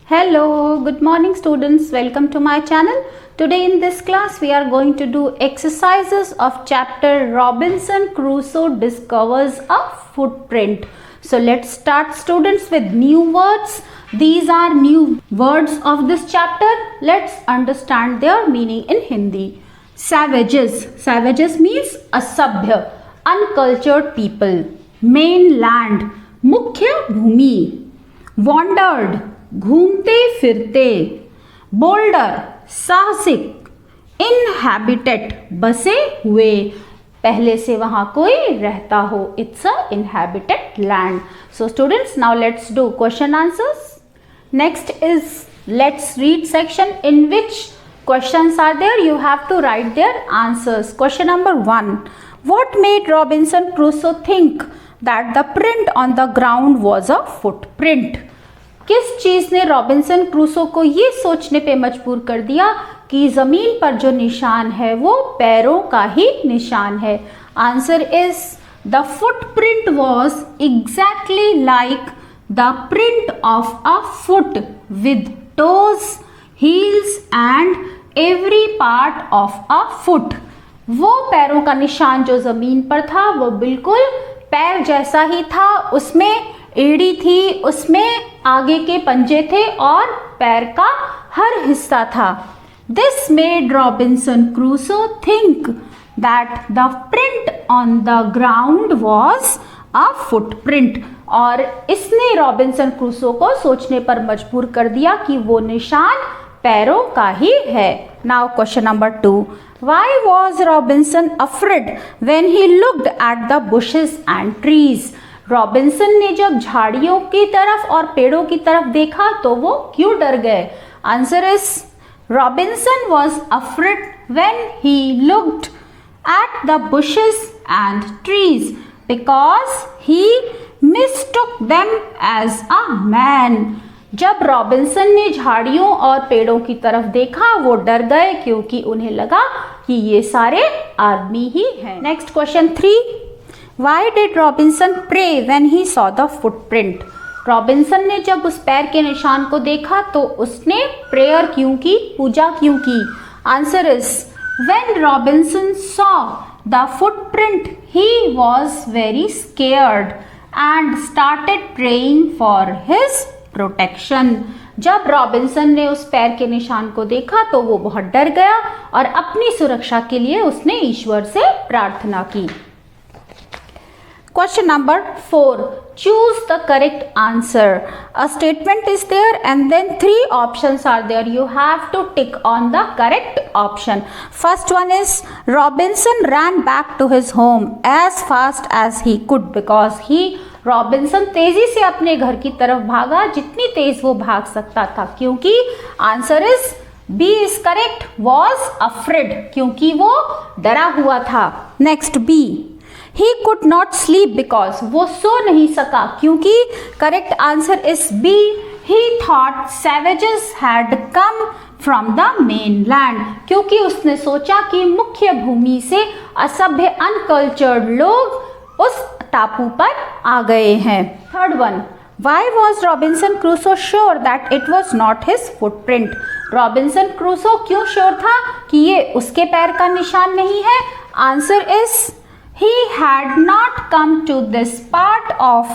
Hello, good morning students. Welcome to my channel. Today in this class we are going to do exercises of chapter Robinson Crusoe discovers a footprint. So let's start students with new words. These are new words of this chapter. Let's understand their meaning in Hindi. Savages. Savages means asabhya, uncultured people. Mainland, मुख्य भूमि. Wandered, घूमते फिरते. Boulder, साहसिक. Inhabited, बसे हुए, पहले से वहां कोई रहता हो. It's a inhabited land. So students, now let's do question answers. Next is let's read section in which questions are there. You have to write their answers. Question number 1. What made Robinson Crusoe think that the print on the ground was a footprint? किस चीज ने Robinson Crusoe को ये सोचने पे मजबूर कर दिया कि जमीन पर जो निशान है वो पैरों का ही निशान है? Answer is the footprint was exactly like the print of a foot with toes, heels and every part of a foot. वो पैरों का निशान जो जमीन पर था वो बिल्कुल पैर जैसा ही था. उसमें एड़ी थी, उसमें आगे के पंजे थे और पैर का हर हिस्सा था. This made Robinson Crusoe think that the print on the ground was a footprint. और इसने रॉबिन्सन क्रूसो को सोचने पर मजबूर कर दिया कि वो निशान पैरों का ही है. Now question number 2. Why was Robinson afraid when he looked at the bushes and trees? Robinson ने जब झाड़ियों की तरफ और पेड़ों की तरफ देखा तो वो क्यों डर गए? Answer is Robinson was afraid when he looked at the bushes and trees because he mistook them as a man. जब रॉबिन्सन ने झाड़ियों और पेड़ों की तरफ देखा वो डर गए क्योंकि उन्हें लगा कि ये सारे आदमी ही हैं. Next question 3. Why did Robinson pray when he saw the footprint? Robinson ने जब उस पैर के निशान को देखा तो उसने प्रेयर क्यों की, पूजा क्यों की? Answer is when Robinson saw the footprint he was very scared and started praying for his protection. जब रॉबिन्सन ने उस पैर के निशान को देखा तो वो बहुत डर गया और अपनी सुरक्षा के लिए उसने ईश्वर से प्रार्थना की. Question number 4. Choose the correct answer. A statement is there and then 3 options are there. You have to tick on the correct option. First one is Robinson ran back to his home as fast as he could because Robinson तेजी से अपने घर की तरफ भागा जितनी तेज वो भाग सकता था. क्योंकि answer is B is correct, was afraid, क्योंकि वो डरा हुआ था. Next B. He could not sleep because वो सो नहीं सका क्योंकि correct answer is B. He thought savages had come from the main land क्योंकि उसने सोचा कि मुख्य भूमि से असभ्य अनकल्चर्ड लोग उस टापू पर आ गए हैं. Third one. Why was Robinson Crusoe sure that it was not his footprint? Robinson Crusoe क्यों श्योर था कि ये उसके पैर का निशान नहीं है? Answer is he had not come to this part of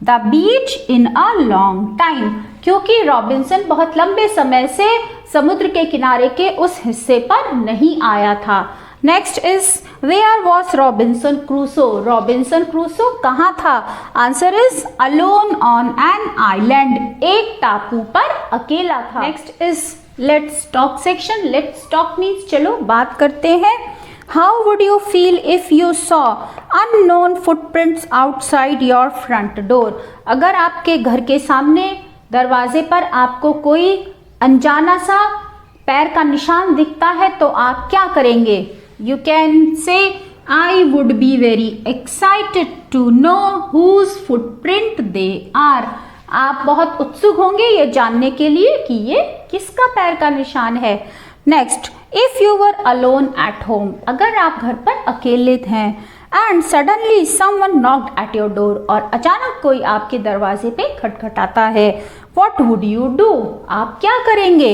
the beach in a long time क्योंकि रॉबिन्सन बहुत लंबे समय से समुद्र के किनारे के उस हिस्से पर नहीं आया था. Next is where was Robinson Crusoe? Robinson Crusoe कहाँ था? Answer is alone on an island, एक टापू पर अकेला था. Next is let's talk section. Let's talk means चलो बात करते हैं. How would you feel if you saw unknown footprints outside your front door? अगर आपके घर के सामने दरवाजे पर आपको कोई अनजाना सा पैर का निशान दिखता है तो आप क्या करेंगे? You can say I would be very excited to know whose footprint they are. आप बहुत उत्सुक होंगे ये जानने के लिए कि ये किसका पैर का निशान है. Next. If you were alone at home, अगर आप घर पर अकेले हैं and suddenly someone knocked at your door, और अचानक कोई आपके दरवाजे पे खटखटाता है, What would you do? आप क्या करेंगे?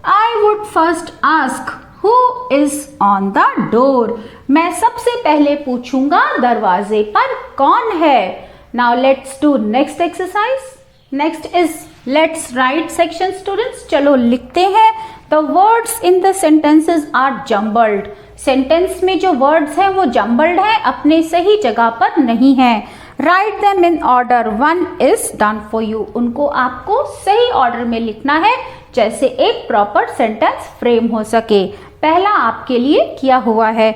I would first ask who is on the door. मैं सबसे पहले पूछूंगा दरवाजे पर कौन है. Now let's do next exercise. Next is let's write section students. चलो लिखते हैं. The words in the sentences are jumbled. Sentence में जो वर्ड्स हैं वो जम्बल्ड है, अपने सही जगह पर नहीं है. Write them in order. One is done for you. उनको आपको सही ऑर्डर में लिखना है जैसे एक प्रॉपर सेंटेंस फ्रेम हो सके. पहला आपके लिए किया हुआ है.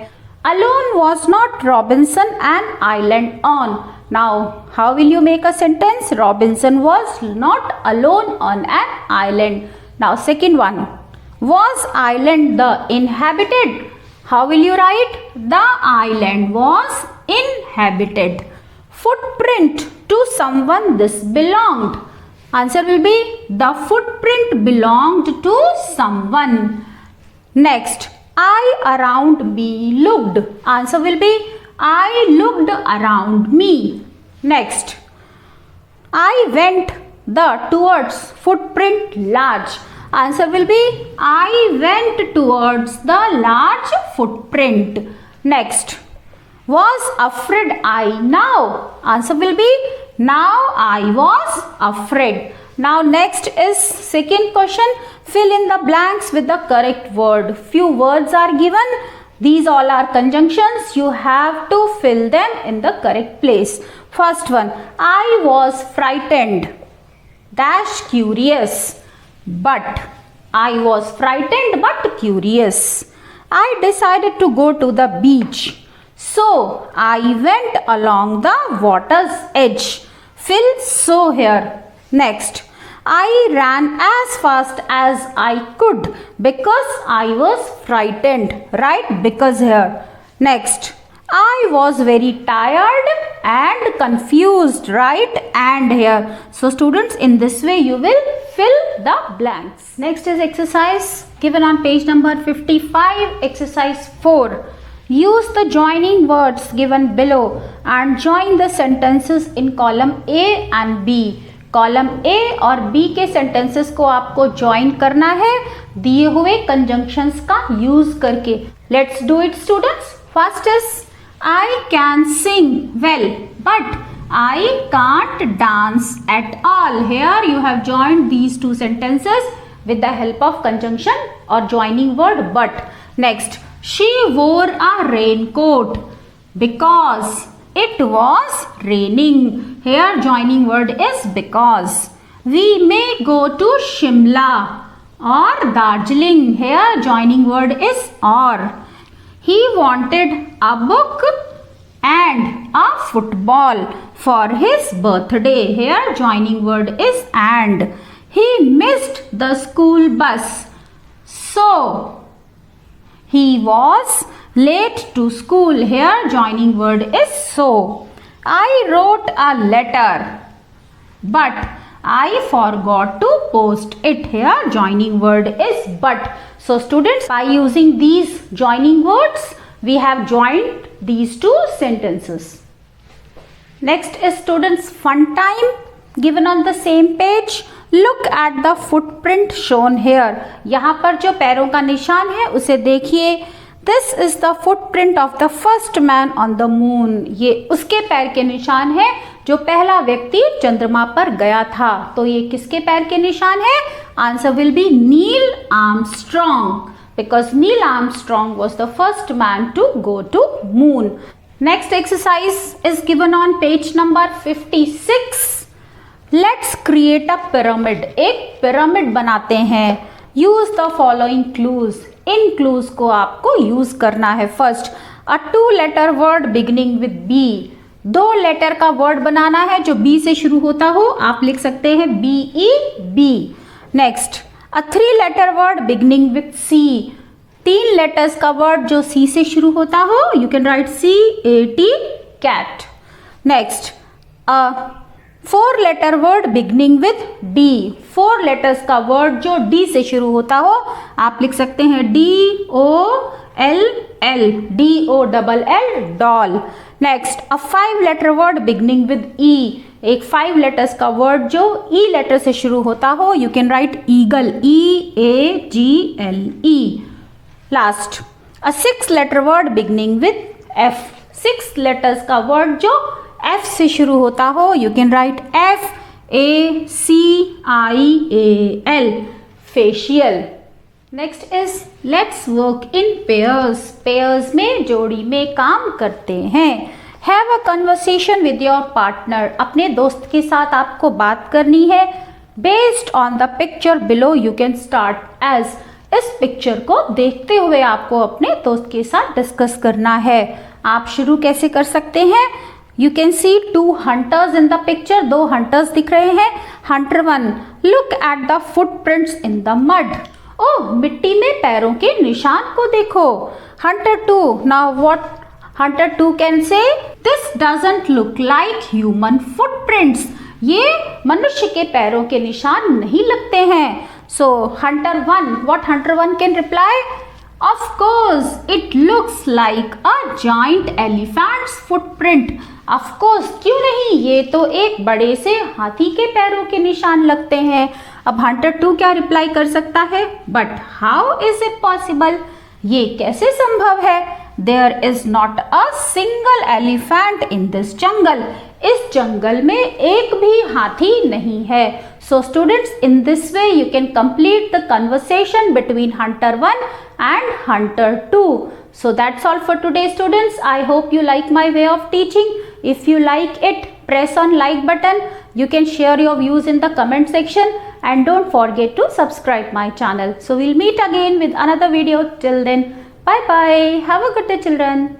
Alone was not Robinson an island on. Now, how will you make a sentence? Robinson was not alone on an island. Now, second one. Was island the inhabited? How will you write? The island was inhabited. Footprint. To someone this belonged. Answer will be the footprint belonged to someone. Next. I around me looked. Answer will be I looked around me. Next. I went the towards footprint large. Answer will be I went towards the large footprint. Next. Was afraid I now. Answer will be now I was afraid. Now next is second question. Fill in the blanks with the correct word. Few words are given. These all are conjunctions. You have to fill them in the correct place. First one. I was frightened. Dash curious. But. I was frightened but curious. I decided to go to the beach. So I went along the water's edge. Fill so here. Next. I ran as fast as I could because I was frightened. Write because here. Next. I was very tired and confused. Write and here. So students, in this way you will fill the blanks. Next is exercise given on page number 55. Exercise 4. Use the joining words given below and join the sentences in column A and B. Column A और B के sentences को आपको join करना है दिए हुए conjunctions का use करके. Let's do it students. First is I can sing well but I can't dance at all. Here you have joined these two sentences with the help of conjunction or joining word but. Next. She wore a raincoat because it was raining. Here joining word is because. We may go to Shimla or Darjeeling. Here joining word is or. He wanted a book and a football for his birthday. Here joining word is and. He missed the school bus. So he was late to school. Here joining word is so. I wrote a letter but I forgot to post it. Here joining word is but. So students, by using these joining words, we have joined these two sentences. Next is students fun time given on the same page. Look at the footprint shown here. यहाँ पर जो पैरों का निशान है उसे देखिए. This is the footprint of the first man on the moon. ये उसके पैर के निशान है जो पहला व्यक्ति चंद्रमा पर गया था. तो ये किसके पैर के निशान है? Answer will be Neil Armstrong because Neil Armstrong was the first man to go to moon. Next exercise is given on page number 56. Let's create a pyramid. एक pyramid बनाते हैं. Use the following clues. In clues को आपको use करना है. First, a two-letter word beginning with B. 2 letter का word बनाना है जो B से शुरू होता हो. आप लिख सकते हैं BEB. Next, a 3-letter word beginning with C. 3 letters का वर्ड जो C से शुरू होता हो. You can write CAT, cat. Next, a 4-letter word beginning with D. 4 letters का वर्ड जो D से शुरू होता हो. आप लिख सकते हैं DOLL, DOLL, doll. Next, a 5-letter word beginning with E. एक 5 लेटर्स का वर्ड जो ई लेटर से शुरू होता हो, you can write eagle, EAGLE. Last, a 6 letter word beginning with F. 6 letters का वर्ड जो F से शुरू होता हो, you can write FACIAL, facial. Next is let's work in pairs. Pairs में जोड़ी में काम करते हैं. Have a conversation with your partner. अपने दोस्त के साथ आपको बात करनी है. Based on the picture below you can start as. इस पिक्चर को देखते हुए आपको अपने दोस्त के साथ डिस्कस करना है. आप शुरू कैसे कर सकते हैं? You can see 2 hunters in the picture. 2 hunters दिख रहे हैं. Hunter 1, look at the footprints in the mud. Oh, मिट्टी में पैरों के निशान को देखो. Hunter 2, now what hunter 2 can say? This doesn't look like human footprints. ये मनुष्य के पैरों के निशान नहीं लगते हैं. So hunter 1, what hunter 1 can reply? Of course, it looks like a giant elephant's footprint. Of course, क्यों नहीं, ये तो एक बड़े से हाथी के पैरों के निशान लगते हैं. अब हंटर 2 क्या रिप्लाई कर सकता है? But how is it possible? ये कैसे संभव है? There is not a single elephant in this jungle. इस जंगल में एक भी हाथी नहीं है. So students, in this way you can complete the conversation between Hunter 1 and Hunter 2. So that's all for today students. I hope you like my way of teaching. If you like it, press on like button. You can share your views in the comment section and don't forget to subscribe my channel. So we'll meet again with another video. Till then, bye bye. Have a good day children.